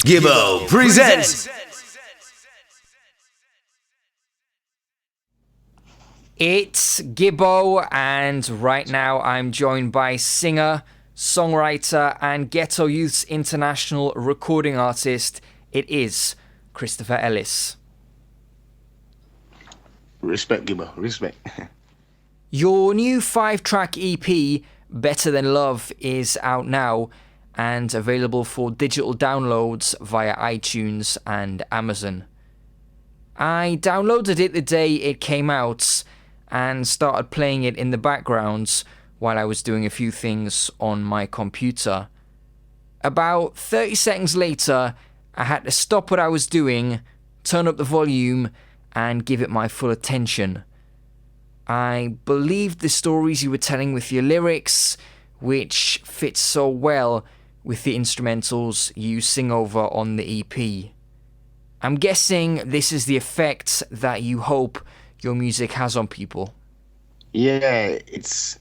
Gibbo presents. It's Gibbo, and right now I'm joined by singer, songwriter, and Ghetto Youth's international recording artist. It is Christopher Ellis. Respect, Gibbo. Respect. Your new 5-track EP, Better Than Love, is out now and available for digital downloads via iTunes and Amazon. I downloaded it the day it came out and started playing it in the background while I was doing a few things on my computer. About 30 seconds later, I had to stop what I was doing, turn up the volume, and give it my full attention. I believed the stories you were telling with your lyrics, which fit so well with the instrumentals you sing over on the EP. I'm guessing this is the effect that you hope your music has on people. It's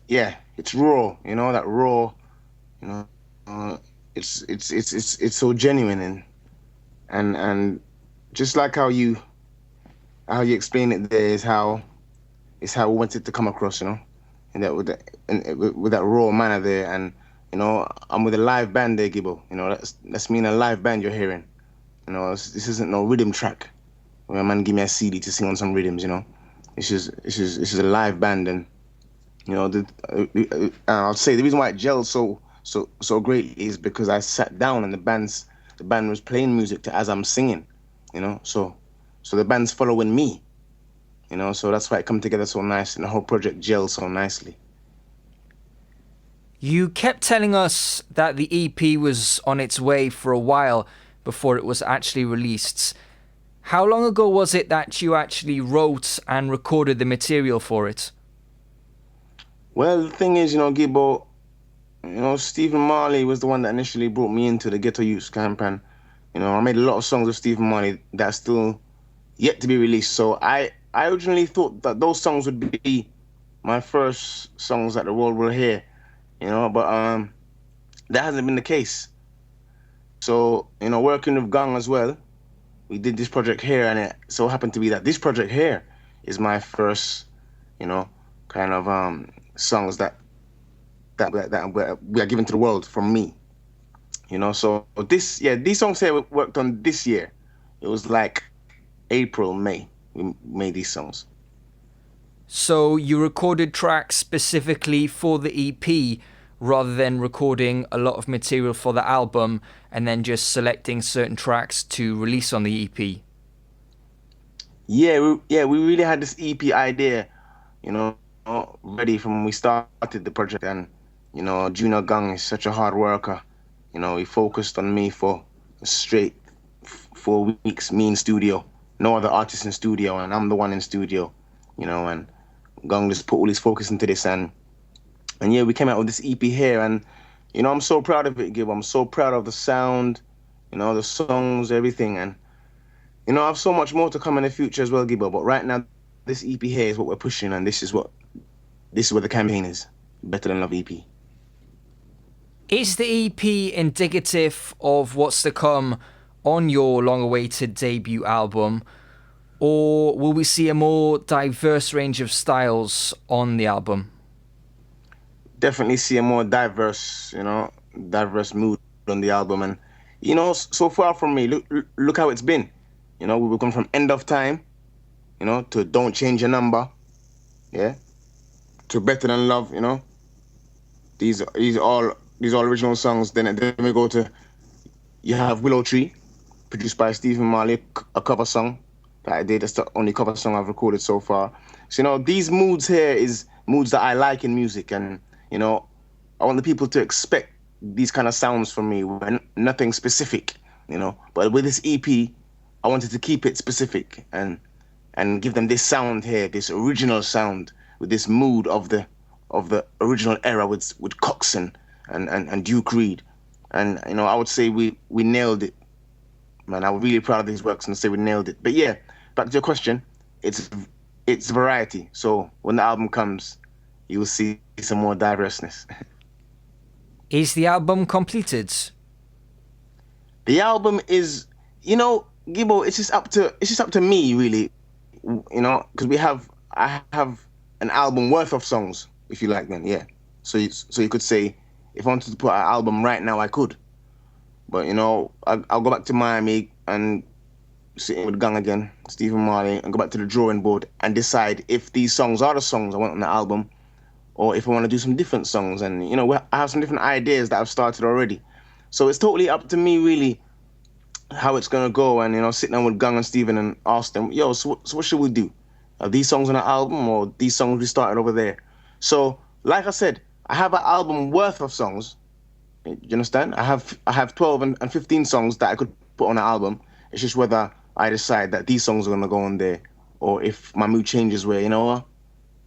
raw. You know that raw. You know, it's so genuine and just like how you explain it there is how we want it to come across. You know, and that with that raw manner there, and you know I'm with a live band there, Gibbo. You know that's mean a live band you're hearing. You know this isn't no rhythm track where a man give me a CD to sing on some rhythms. You know. It's just a live band, and you know I'll say the reason why it gelled so great is because I sat down and the band was playing music as I'm singing, you know. So the band's following me, you know. So that's why it come together so nice, and the whole project gelled so nicely. You kept telling us that the EP was on its way for a while before it was actually released. How long ago was it that you actually wrote and recorded the material for it? Well, the thing is, you know, Gibbo, you know, Stephen Marley was the one that initially brought me into the Ghetto Youth camp, and you know, I made a lot of songs with Stephen Marley that are still yet to be released. So I originally thought that those songs would be my first songs that the world will hear, you know, but that hasn't been the case. So, you know, working with Gong as well, we did this project here, and it so happened to be that this project here is my first, you know, kind of songs that we are given to the world from me, you know. So these songs here we worked on this year. It was like April, May we made these songs. So you recorded tracks specifically for the EP rather than recording a lot of material for the album and then just selecting certain tracks to release on the EP? We really had this EP idea, you know, ready from when we started the project. And, you know, Jr Gong is such a hard worker. You know, he focused on me for a straight 4 weeks, me in studio, no other artist in studio, and I'm the one in studio, you know, and Gong just put all his focus into this, and yeah, we came out with this EP here, and you know, I'm so proud of it, Gib. I'm so proud of the sound, you know, the songs, everything, and you know, I have so much more to come in the future as well, Gibbo. But right now, this EP here is what we're pushing, and this is what the campaign is. Better Than Love EP. Is the EP indicative of what's to come on your long-awaited debut album, or will we see a more diverse range of styles on the album? Definitely see a more diverse mood on the album, and you know, so far from me, look how it's been. You know, we've gone from End of Time, you know, to Don't Change Your Number, yeah, to Better Than Love. You know, these all original songs. Then we go to, you have Willow Tree, produced by Stephen Marley, a cover song that I did. That's the only cover song I've recorded so far. So you know, these moods here is moods that I like in music, and you know, I want the people to expect these kind of sounds from me, nothing specific, you know. But with this EP, I wanted to keep it specific and give them this sound here, this original sound with this mood of the original era with Coxsone and Duke Reed. And you know, I would say we nailed it. Man, I'm really proud of these works and say we nailed it. But yeah, back to your question, it's variety. So when the album comes, you will see some more diverseness. Is the album completed? The album is, Gibbo. It's just up to me really, because I have an album worth of songs, if you like, then yeah. So you could say, if I wanted to put an album right now, I could. But I'll go back to Miami and sit with Gang again, Stephen Marley, and go back to the drawing board and decide if these songs are the songs I want on the album, or if I want to do some different songs. And I have some different ideas that I've started already. So it's totally up to me really how it's gonna go, and sit down with Gang and Stephen and ask them, yo, so what should we do? Are these songs on the album, or these songs we started over there? So, like I said, I have an album worth of songs. You understand? I have 12 and 15 songs that I could put on an album. It's just whether I decide that these songs are gonna go on there, or if my mood changes where, what,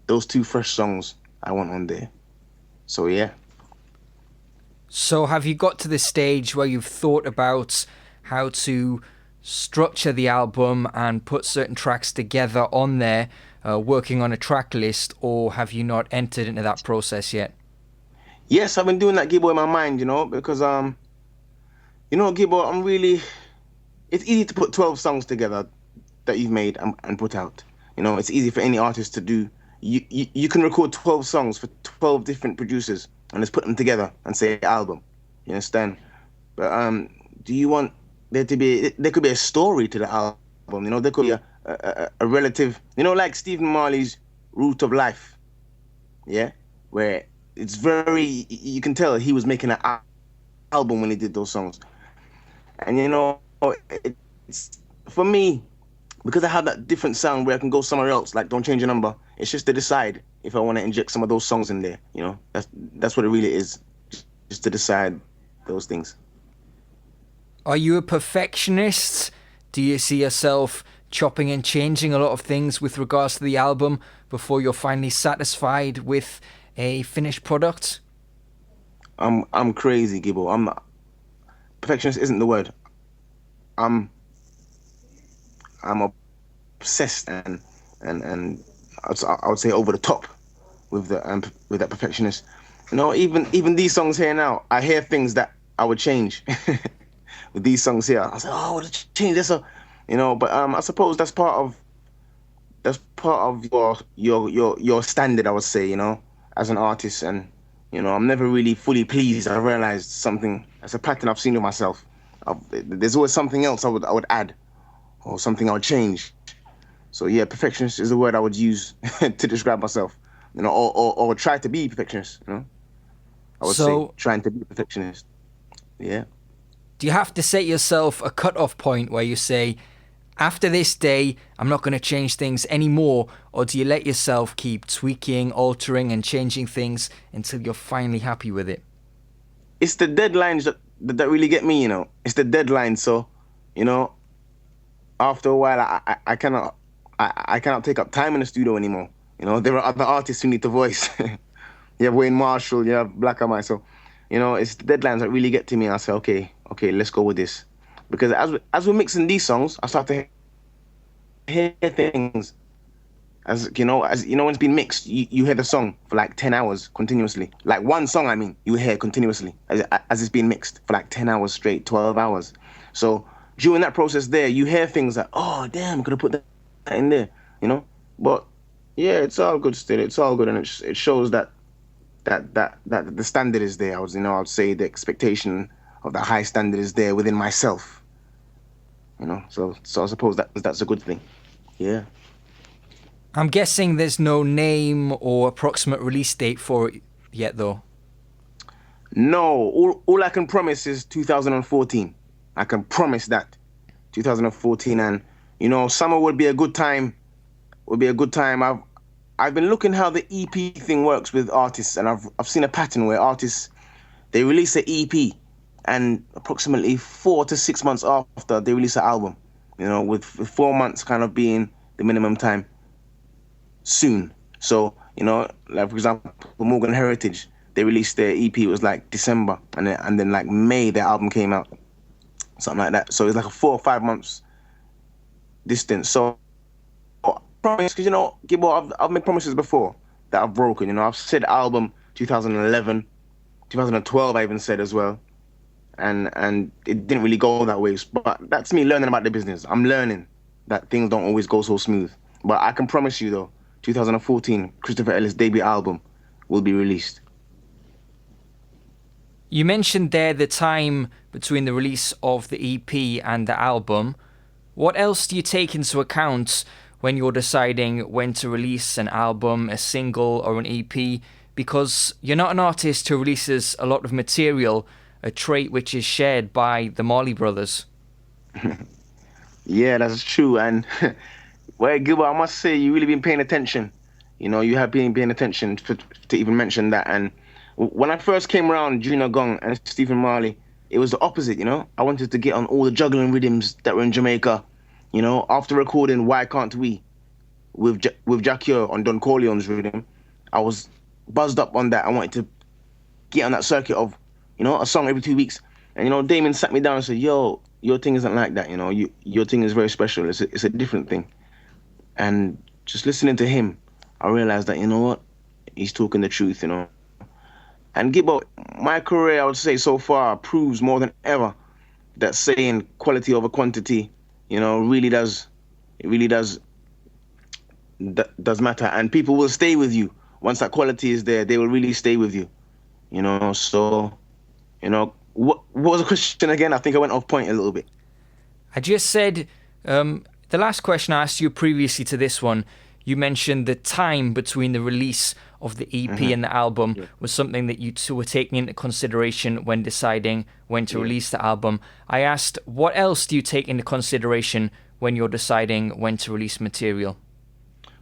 those two fresh songs I want on there. So yeah. So have you got to the stage where you've thought about how to structure the album and put certain tracks together on there, working on a track list, or have you not entered into that process yet? Yes, I've been doing that, Gibbo, in my mind, because Gibbo, it's easy to put 12 songs together that you've made and put out. It's easy for any artist to do. You can record 12 songs for 12 different producers and just put them together and say album. You understand? But do you want there could be a story to the album? There could be a relative, like Stephen Marley's Root of Life. Yeah? Where it's very, you can tell he was making an album when he did those songs. And it's, for me, because I have that different sound where I can go somewhere else, like Don't Change Your Number, it's just to decide if I want to inject some of those songs in there. That's what it really is, just to decide those things. Are you a perfectionist? Do you see yourself chopping and changing a lot of things with regards to the album before you're finally satisfied with a finished product? I'm crazy, Gibbo. I'm not, perfectionist isn't the word. I'm obsessed and I would say over the top with that perfectionist. Even these songs here now, I hear things that I would change. With these songs here, I was like, oh, I would change this. But I suppose that's part of your standard, I would say, as an artist. And I'm never really fully pleased. I realized something. That's a pattern I've seen with myself. There's always something else I would add, or something I would change. So yeah, perfectionist is a word I would use to describe myself. Or try to be perfectionist. I would say trying to be a perfectionist. Yeah. Do you have to set yourself a cut-off point where you say, after this day, I'm not going to change things anymore? Or do you let yourself keep tweaking, altering and changing things until you're finally happy with it? It's the deadlines that really get me, It's the deadline. So, after a while, I cannot take up time in the studio anymore. There are other artists who need the voice. You have Wayne Marshall, you have Black and White. So, it's the deadlines that really get to me. I say, okay, let's go with this. Because as we're mixing these songs, I start to hear things. When it's been mixed, you hear the song for like 10 hours continuously. Like one song, you hear continuously as it's being mixed for like 10 hours straight, 12 hours. So during that process there, you hear things like, oh, damn, I'm going to put that in there, But yeah, it's all good still. It's all good. And it shows that the standard is there. I'd say the expectation of that high standard is there within myself. So I suppose that's a good thing. Yeah. I'm guessing there's no name or approximate release date for it yet, though. No, all I can promise is 2014. I can promise that 2014, and summer would be a good time. I've been looking how the EP thing works with artists, and I've seen a pattern where artists, they release an EP, and approximately 4 to 6 months after they release an album, with 4 months kind of being the minimum time. Soon. So, like for example, Morgan Heritage, they released their EP, it was like December, and then like May their album came out, something like that. So it's like a 4 or 5 months distance. So I promise, because Gibbo, I've made promises before that I've broken. I've said album 2011, 2012 I even said as well. and it didn't really go that way. But that's me learning about the business. I'm learning that things don't always go so smooth. But I can promise you though, 2014 Christopher Ellis debut album will be released. You mentioned there the time between the release of the EP and the album. What else do you take into account when you're deciding when to release an album, a single, or an EP? Because you're not an artist who releases a lot of material, a trait which is shared by the Marley brothers. Yeah, that's true. And well, Gibbo, I must say, you really been paying attention. You know, you have been paying attention to even mention that. And when I first came around Jr Gong and Stephen Marley, it was the opposite, you know? I wanted to get on all the juggling rhythms that were in Jamaica. You know, after recording Why Can't We with Jack Yer on Don Corleone's rhythm, I was buzzed up on that. I wanted to get on that circuit of, you know, a song every 2 weeks. And, you know, Damien sat me down and said, yo, your thing isn't like that, you know? Your thing is very special. It's a different thing. And just listening to him, I realized that, you know what? He's talking the truth, you know? And Gibbo, my career, I would say so far, proves more than ever that saying quality over quantity, you know, really does matter. And people will stay with you. Once that quality is there, they will really stay with you, you know? So, you know, what was the question again? I think I went off point a little bit. I just said, the last question I asked you previously to this one, you mentioned the time between the release of the EP and the album was something that you two were taking into consideration when deciding when to release the album. I asked, what else do you take into consideration when you're deciding when to release material?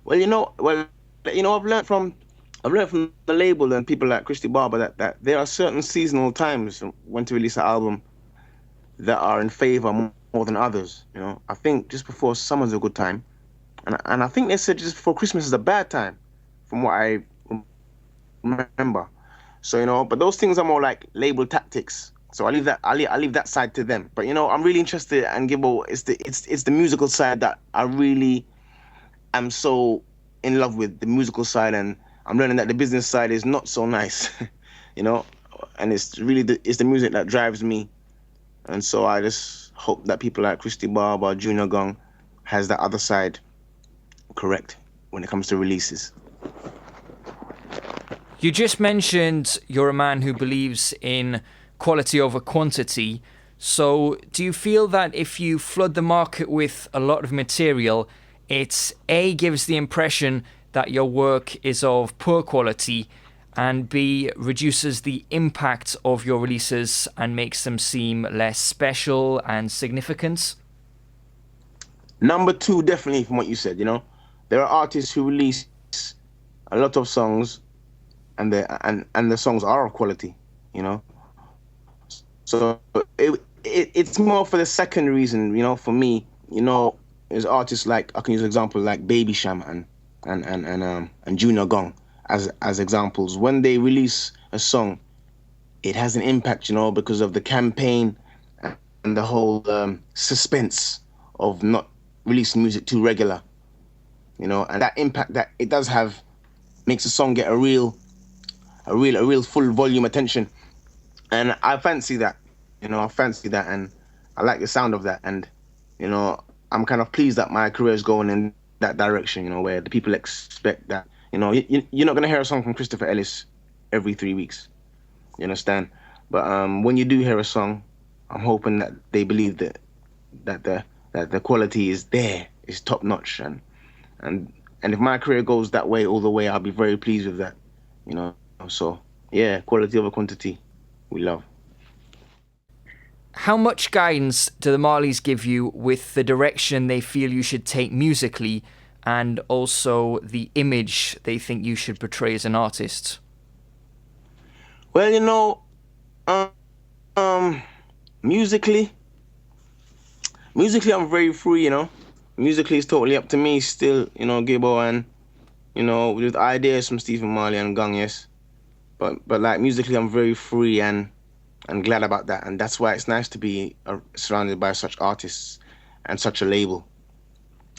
Well, I've learned from the label and people like Christy Barber that there are certain seasonal times when to release an album that are in favor more than others. You know, I think just before summer's a good time. And I think they said just before Christmas is a bad time, from what I remember. So, you know, but those things are more like label tactics. So I leave that side to them. But, you know, I'm really interested, and Gibbo, it's the musical side that I really am so in love with, the musical side, and I'm learning that the business side is not so nice, you know, and it's really it's the music that drives me. And so I just hope that people like Christy Barber, Jr Gong has that other side correct when it comes to releases. You just mentioned you're a man who believes in quality over quantity. So do you feel that if you flood the market with a lot of material, it A, gives the impression that your work is of poor quality, and B, reduces the impact of your releases and makes them seem less special and significant? Number two, definitely from what you said, you know. There are artists who release a lot of songs and the songs are of quality, you know. So it's more for the second reason, you know, for me, you know, there's artists like, I can use an example like Baby Sham and Jr Gong as examples. When they release a song, it has an impact, you know, because of the campaign and the whole suspense of not releasing music too regular. You know, and that impact that it does have makes a song get a real full volume attention. And I fancy that, you know, and I like the sound of that. And, you know, I'm kind of pleased that my career is going in that direction, you know, where the people expect that, you know, you're not going to hear a song from Christopher Ellis every 3 weeks. You understand? But when you do hear a song, I'm hoping that they believe that the quality is there, is top notch, and if my career goes that way all the way, I'll be very pleased with that, you know. So yeah, quality over quantity, we love. How much guidance do the Marleys give you with the direction they feel you should take musically, and also the image they think you should portray as an artist? Well, you know, musically I'm very free, you know. Musically, it's totally up to me still, you know, Gibbo, and, you know, with ideas from Stephen Marley and Gong, yes. But like, musically, I'm very free and glad about that. And that's why it's nice to be surrounded by such artists and such a label,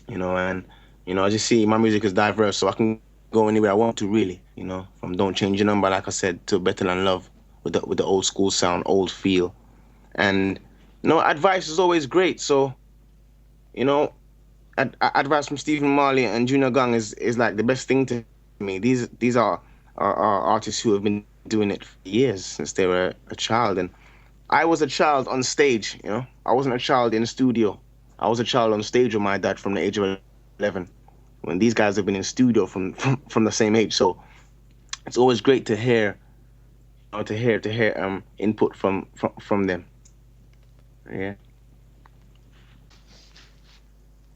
you know. And, you know, I just see my music is diverse, so I can go anywhere I want to, really, you know, from Don't Change Your Number, like I said, to Better Than Love with the old school sound, old feel. And advice is always great. So you know, advice from Stephen Marley and Jr Gong is like the best thing to me. These are artists who have been doing it for years since they were a child, and I was a child on stage. I wasn't a child in the studio. I was a child on stage with my dad from the age of 11. When these guys have been in studio from the same age, so it's always great to hear, input from them. Yeah.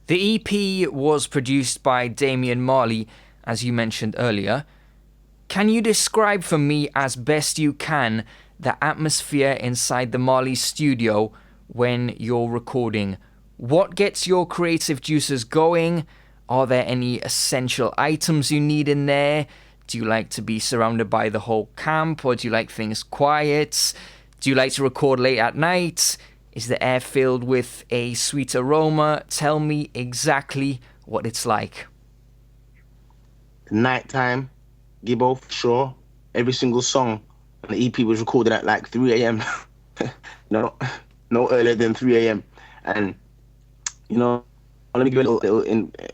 The EP was produced by Damian Marley, as you mentioned earlier. Can you describe for me as best you can the atmosphere inside the Marley studio when you're recording? What gets your creative juices going? Are there any essential items you need in there? Do you like to be surrounded by the whole camp, or do you like things quiet? Do you like to record late at night? Is the air filled with a sweet aroma? Tell me exactly what it's like. Nighttime, Gibbo, for sure. Every single song on the EP was recorded at like 3 a.m. no, no earlier than 3 a.m. And, let me give you a little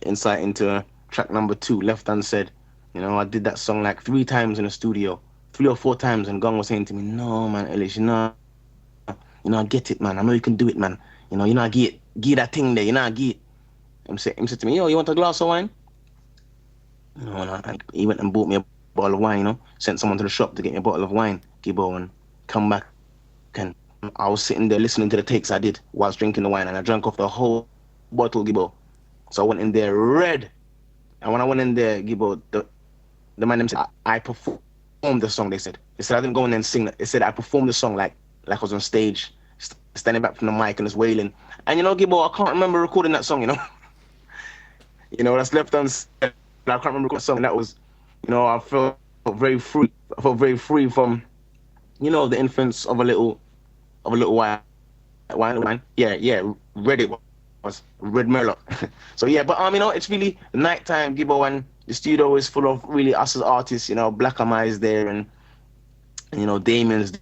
insight into track number 2, Left Unsaid. I did that song like 3 times in the studio, 3 or 4 times, and Gong was saying to me, "No, man, Ellis, I get it, man. I know you can do it, man. I get that thing there. I get it." Him said to me, "Yo, you want a glass of wine?" And he went and bought me a bottle of wine. Sent someone to the shop to get me a bottle of wine, Gibbo, and come back. And I was sitting there listening to the takes I did whilst drinking the wine, and I drank off the whole bottle, Gibbo. So I went in there red. And when I went in there, Gibbo, the man them said, I performed the song, they said. They said I didn't go in there and sing it. They said I performed the song like I was on stage, standing back from the mic and just wailing. And Gibbo, I can't remember recording that song, that's Left Unsaid. I can't remember recording that song. And that was, I felt very free. I felt very free from, the influence of a little wine. Yeah, red it was. Red Merlot. So yeah, but it's really nighttime, Gibbo, and the studio is full of really us as artists, Black Amai's there, and Damien's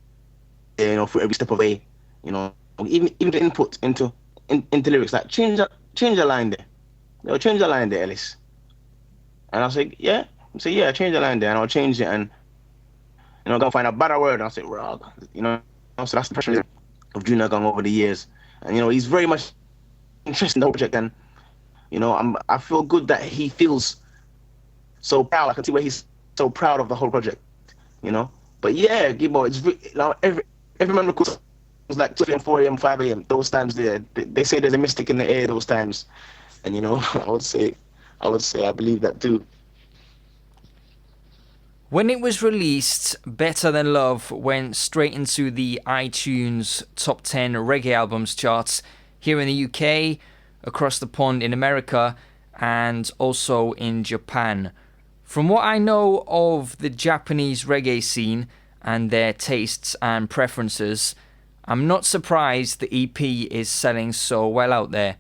there, for every step of the way, even the input into lyrics, like change a line there. Change the line there, Ellis. And I'll say, yeah, change the line there, and I'll change it, and go find a better word, and I'll say, "Rog," so that's the pressure of Jr Gong over the years. And he's very much interested in the whole project, and I feel good that he feels so proud. I can see where he's so proud of the whole project, But yeah, Gibbo, it's every man records like 2 a.m., 4 a.m., 5 a.m. Those times they say there's a mystic in the air those times, and I would say I believe that too. When it was released, Better Than Love went straight into the iTunes Top 10 Reggae Albums charts here in the UK, across the pond in America, and also in Japan. From what I know of the Japanese reggae scene and their tastes and preferences, I'm not surprised the EP is selling so well out there.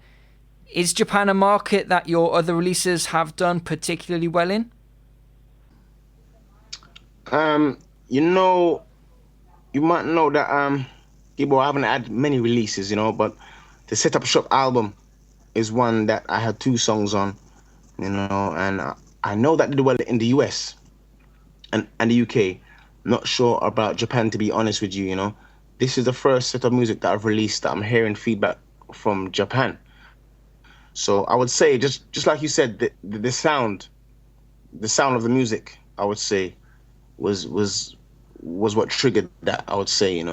Is Japan a market that your other releases have done particularly well in? You might know that Gibbo, I haven't had many releases, but the Set Up Shop album is one that I had 2 songs on, and I know that did well in the US and the UK. Not sure about Japan, to be honest with you. This is the first set of music that I've released that I'm hearing feedback from Japan. So I would say, just like you said, the sound of the music, I would say, was what triggered that, I would say,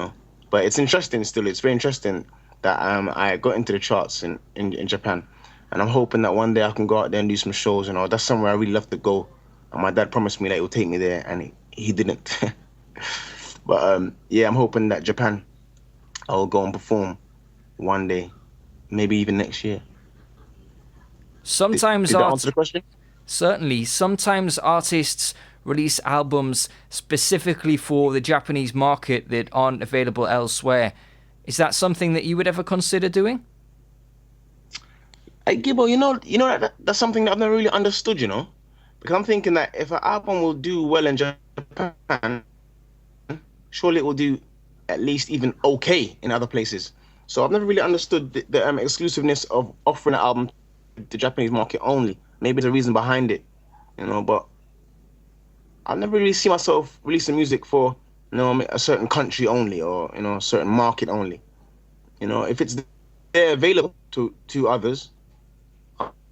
But it's interesting still. It's very interesting that I got into the charts in Japan. And I'm hoping that one day I can go out there and do some shows, That's somewhere I really love to go. And my dad promised me that he would take me there, and he didn't. But yeah, I'm hoping that Japan, I will go and perform one day, maybe even next year. Sometimes did that answer the question? Certainly. Sometimes artists release albums specifically for the Japanese market that aren't available elsewhere. Is that something that you would ever consider doing? Hey, Gibbo, that's something that I've never really understood, Because I'm thinking that if an album will do well in Japan, surely it will do at least even okay in other places. So I've never really understood the exclusiveness of offering an album to the Japanese market only. Maybe there's a reason behind it, but I never really see myself releasing music for a certain country only, or a certain market only. If it's there available to others,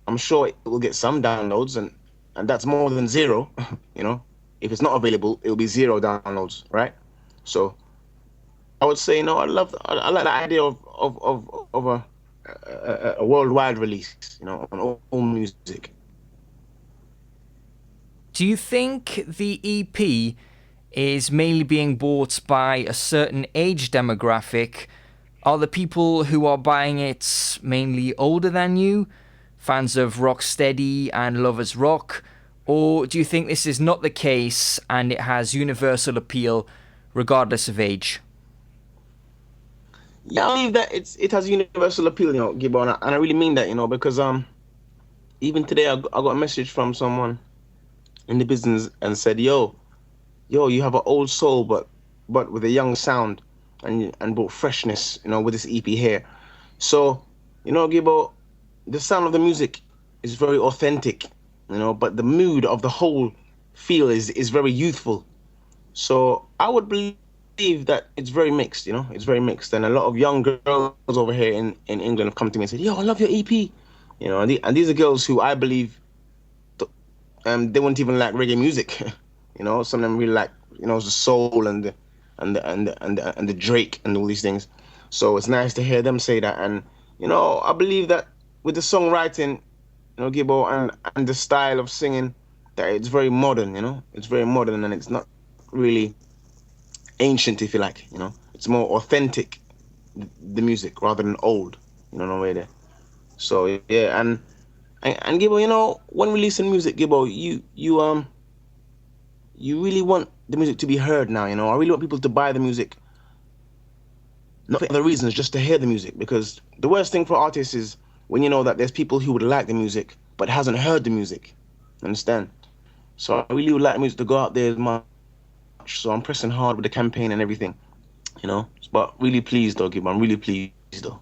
I'm sure it will get some downloads, and that's more than zero. If it's not available, it will be zero downloads, right? So I would say I like the idea of a worldwide release, on all music. Do you think the EP is mainly being bought by a certain age demographic? Are the people who are buying it mainly older than you, fans of rocksteady and lovers rock? Or do you think this is not the case and it has universal appeal regardless of age? Yeah, I believe that it has universal appeal, Gibbo, and I really mean that, because even today I got a message from someone in the business and said, yo, you have an old soul, but with a young sound and brought freshness, with this EP here. So, Gibbo, the sound of the music is very authentic, but the mood of the whole feel is very youthful. So I would believe that it's very mixed, it's very mixed. And a lot of young girls over here in England have come to me and said, yo, I love your EP. And these are girls who I believe they wouldn't even like reggae music. Some of them really like, the soul and the Drake and all these things. So it's nice to hear them say that. And, I believe that with the songwriting, Gibbo, and the style of singing, that it's very modern, it's very modern, and it's not really ancient, if you like, it's more authentic, the music, rather than old, no way there. So yeah, and Gibbo, when releasing music, Gibbo, you really want the music to be heard now, I really want people to buy the music, not for other reasons, just to hear the music, because the worst thing for artists is when you know that there's people who would like the music but hasn't heard the music, understand? So I really would like the music to go out there as much, so I'm pressing hard with the campaign and everything, but really pleased though, Gibbo, I'm really pleased though.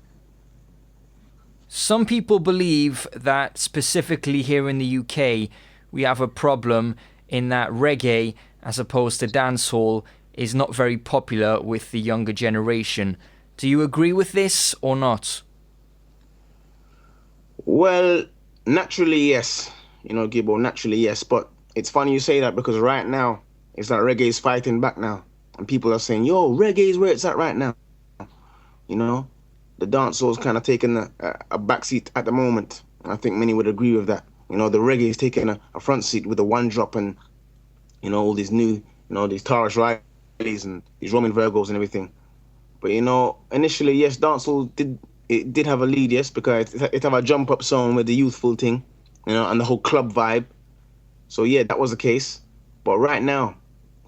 Some people believe that specifically here in the UK, we have a problem in that reggae, as opposed to dancehall, is not very popular with the younger generation. Do you agree with this or not? Well, naturally, yes. Gibbo, naturally, yes. But it's funny you say that, because right now, it's like reggae is fighting back now. And people are saying, yo, reggae is where it's at right now. The dancehall's kind of taking a backseat at the moment. I think many would agree with that. The reggae is taking a front seat with the one drop and, all these new, these Taurus Rileys and these Roman Virgos and everything. But, initially, yes, dancehall did have a lead, yes, because it have a jump up song with the youthful thing, and the whole club vibe. So, yeah, that was the case. But right now,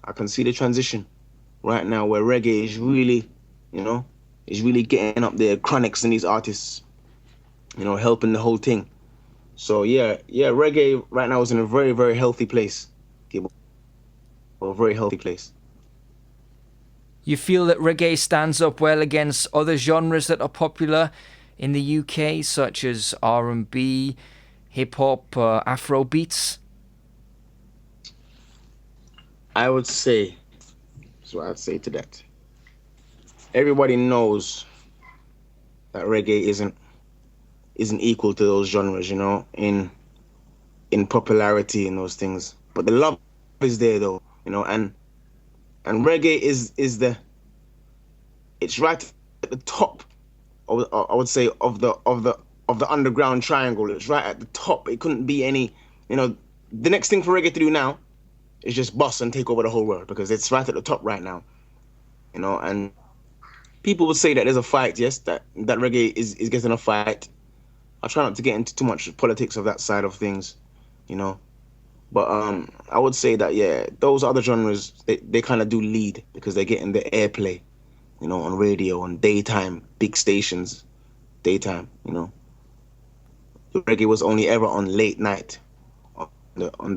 I can see the transition right now where reggae is really, is really getting up there, Chronics and these artists, helping the whole thing. So yeah, reggae right now is in a very, very healthy place. A very healthy place. You feel that reggae stands up well against other genres that are popular in the UK, such as R&B, hip-hop, Afro beats? I would say, so I'd say to that. Everybody knows that reggae isn't equal to those genres, in popularity and those things. But the love is there though, and reggae is it's right at the top of, I would say, of the underground triangle. It's right at the top. It couldn't be any, the next thing for reggae to do now is just bust and take over the whole world, because it's right at the top right now, and people would say that there's a fight, yes, that reggae is getting a fight. I try not to get into too much politics of that side of things, But I would say that, yeah, those other genres, they kind of do lead, because they're getting the airplay, on radio, on daytime, big stations, daytime, The reggae was only ever on late night, on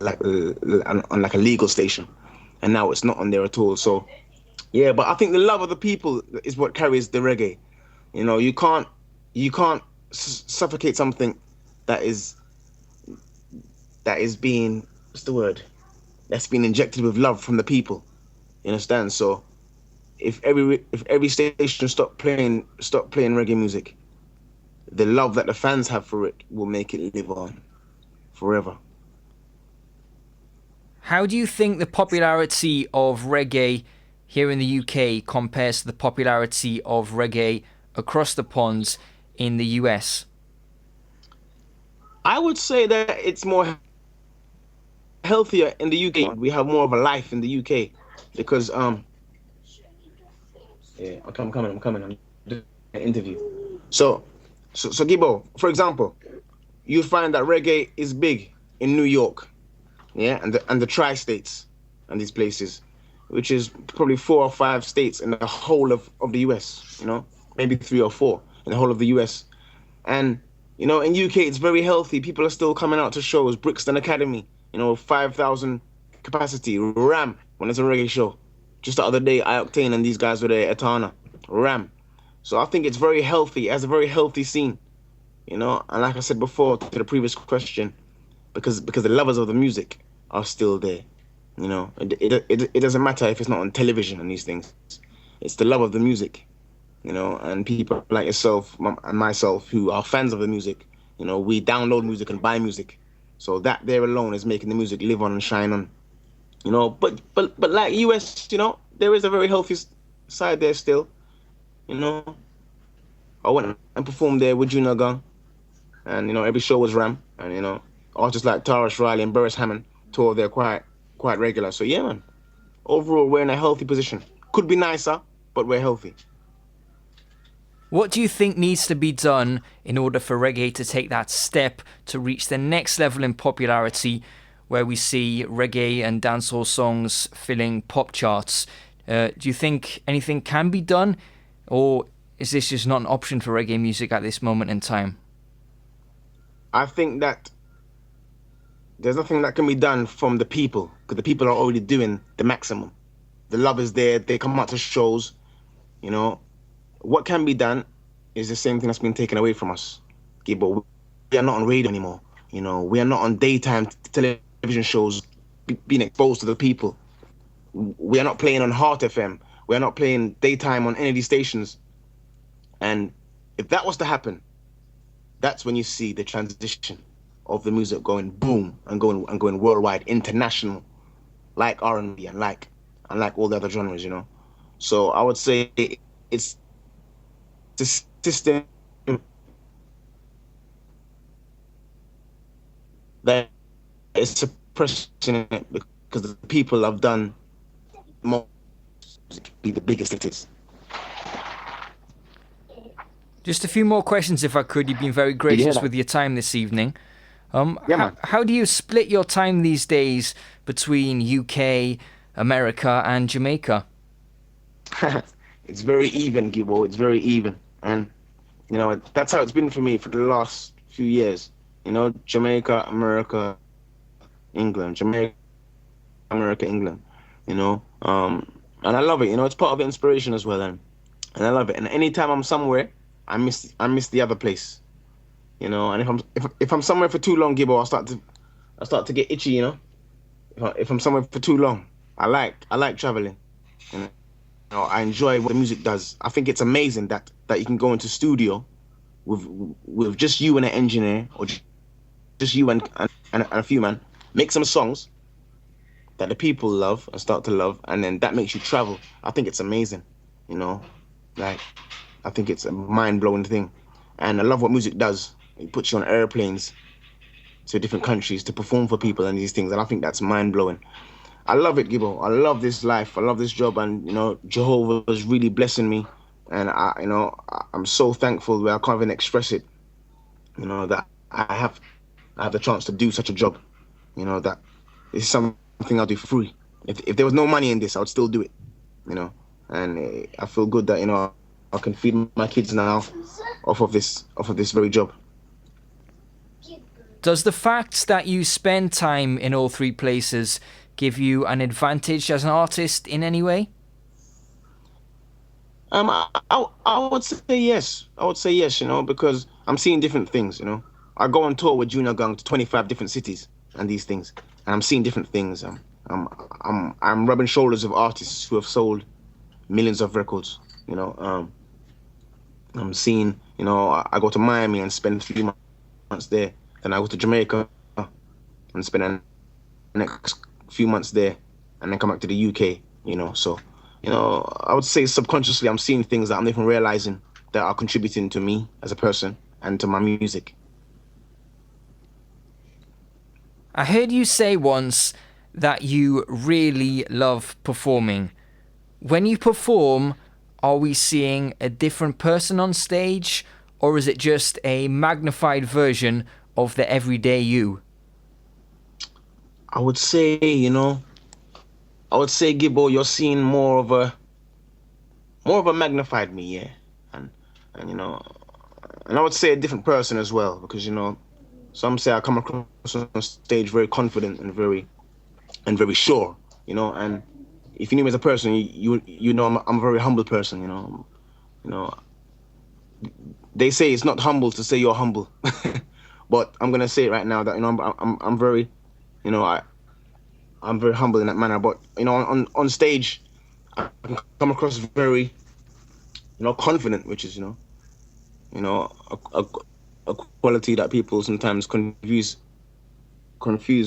like a legal station, and now it's not on there at all. So Yeah, but I think the love of the people is what carries the reggae. You can't suffocate something that is that is being what's the word? That's been injected with love from the people. You understand? So if every station stop playing reggae music, the love that the fans have for it will make it live on forever. How do you think the popularity of reggae here in the UK compares to the popularity of reggae across the ponds in the US? I would say that it's more healthier in the UK. We have more of a life in the UK because yeah, I'm coming. I'm doing an interview. So Gibbo, for example, you find that reggae is big in New York, yeah, and the tri-states and these places, which is probably 4 or 5 states in the whole of the US, maybe 3 or 4 in the whole of the US. And, in UK, it's very healthy. People are still coming out to shows. Brixton Academy, 5,000 capacity. Ram, when it's a reggae show. Just the other day, Ioctane and these guys were there at Tana. Ram. So I think it's very healthy. It has a very healthy scene, And like I said before to the previous question, because the lovers of the music are still there, It doesn't matter if it's not on television and these things. It's the love of the music. And people like yourself and myself who are fans of the music, we download music and buy music. So that there alone is making the music live on and shine on. But like US, there is a very healthy side there still. I went and performed there with Jr Gong, and every show was ram, and artists like Tarish Riley and Burris Hammond tour there quite regular. So yeah, man. Overall, we're in a healthy position. Could be nicer, but we're healthy. What do you think needs to be done in order for reggae to take that step to reach the next level in popularity, where we see reggae and dancehall songs filling pop charts? Do you think anything can be done, or is this just not an option for reggae music at this moment in time? I think that there's nothing that can be done from the people, because the people are already doing the maximum. The love is there. They come out to shows, What can be done is the same thing that's been taken away from us. Gibbo, we are not on radio anymore. We are not on daytime television shows being exposed to the people. We are not playing on Heart FM. We are not playing daytime on any of these stations. And if that was to happen, that's when you see the transition of the music going boom and going worldwide, international, like R&B and like all the other genres, So I would say it's the system that is suppressing it because the people have done more to be the biggest it is. Just a few more questions, if I could. You've been very gracious with your time this evening. How do you split your time these days between UK, America, and Jamaica? It's very even, Gibbo. It's very even. And, that's how it's been for me for the last few years. Jamaica, America, England. Jamaica, America, England. And I love it. It's part of the inspiration as well. And I love it. And anytime I'm somewhere, I miss the other place. And if I'm somewhere for too long, Gibbo, I start to get itchy. If I'm somewhere for too long, I like traveling. I enjoy what the music does. I think it's amazing that you can go into studio with just you and an engineer, or just you and a few man, make some songs that the people love and start to love, and then that makes you travel. I think it's amazing. I think it's a mind-blowing thing. And I love what music does. It puts you on airplanes to different countries to perform for people and these things. And I think that's mind-blowing. I love it, Gibbo. I love this life. I love this job. And, Jehovah is really blessing me. And, I'm so thankful that I can't even express it, that I have the chance to do such a job, that it's something I'll do for free. If there was no money in this, I would still do it, And I feel good that, I can feed my kids now off of this very job. Does the fact that you spend time in all three places give you an advantage as an artist in any way? I would say yes. I would say yes, because I'm seeing different things, I go on tour with Jr Gong to 25 different cities and these things, and I'm seeing different things. I'm rubbing shoulders with artists who have sold millions of records, I'm seeing, I go to Miami and spend a few months there. Then I go to Jamaica and spend the next few months there, and then come back to the UK, So, I would say subconsciously I'm seeing things that I'm not even realizing that are contributing to me as a person and to my music. I heard you say once that you really love performing. When you perform, are we seeing a different person on stage, or is it just a magnified version of the everyday you? I would say, Gibbo, you're seeing more of a magnified me, yeah, and and I would say a different person as well, because some say I come across on stage very confident and very sure, and if you knew me as a person, you know I'm a very humble person, They say it's not humble to say you're humble, but I'm gonna say it right now that I'm very, I'm very humble in that manner. But on stage, I can come across very, confident, which is a quality that people sometimes confuse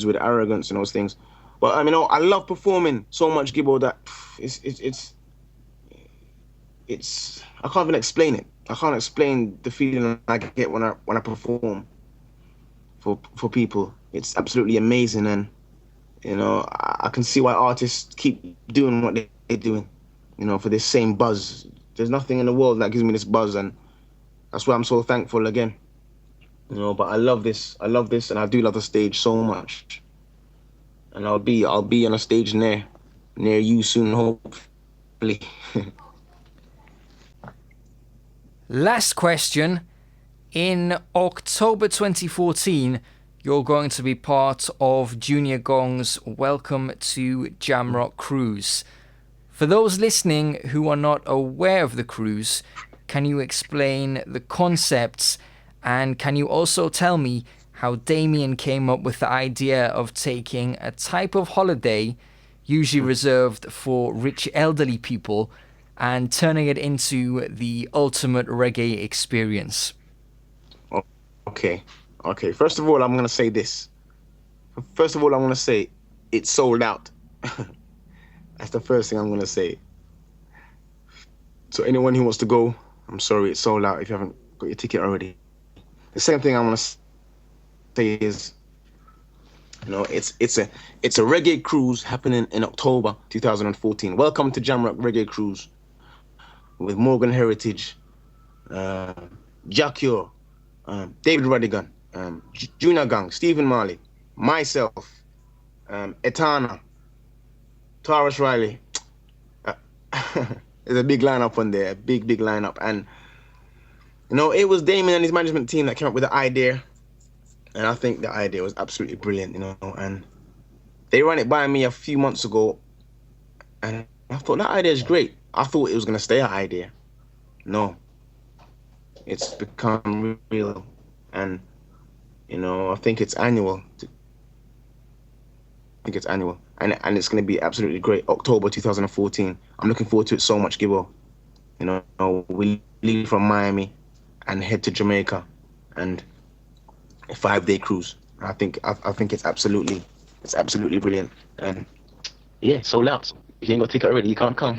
with arrogance and those things. But I love performing so much, Gibbo, that it's I can't even explain it. I can't explain the feeling I get when I perform for people. It's absolutely amazing, and I can see why artists keep doing what they're doing, for this same buzz. There's nothing in the world that gives me this buzz, and that's why I'm so thankful again. But I love this, and I do love the stage so much. And I'll be on a stage near you soon, hopefully. Last question. In October 2014, you're going to be part of Jr Gong's Welcome to Jamrock cruise. For those listening who are not aware of the cruise, can you explain the concepts, and can you also tell me how Damian came up with the idea of taking a type of holiday usually reserved for rich elderly people and turning it into the ultimate reggae experience? Okay. First of all, I'm going to say this. First of all, I'm going to say it's sold out. That's the first thing I'm going to say. So anyone who wants to go, I'm sorry, it's sold out if you haven't got your ticket already. The second thing I want to say is, it's a reggae cruise happening in October 2014. Welcome to Jamrock Reggae Cruise with Morgan Heritage, Jacure, David Rodigan, Jr Gong, Stephen Marley, myself, Etana, Taurus Riley. There's a big lineup on there, a big lineup. And, it was Damian and his management team that came up with the idea. And I think the idea was absolutely brilliant, and they ran it by me a few months ago. And I thought that idea is great. I thought it was going to stay an idea. No. It's become real. And, I think it's annual. And it's going to be absolutely great. October 2014. I'm looking forward to it so much, Gibbo. We leave from Miami and head to Jamaica, and a 5-day cruise. I think it's absolutely brilliant. And yeah, sold out. If you ain't got a ticket already, you can't come.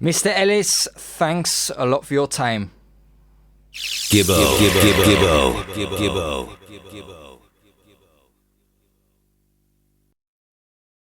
Mr. Ellis, thanks a lot for your time. Gibbo.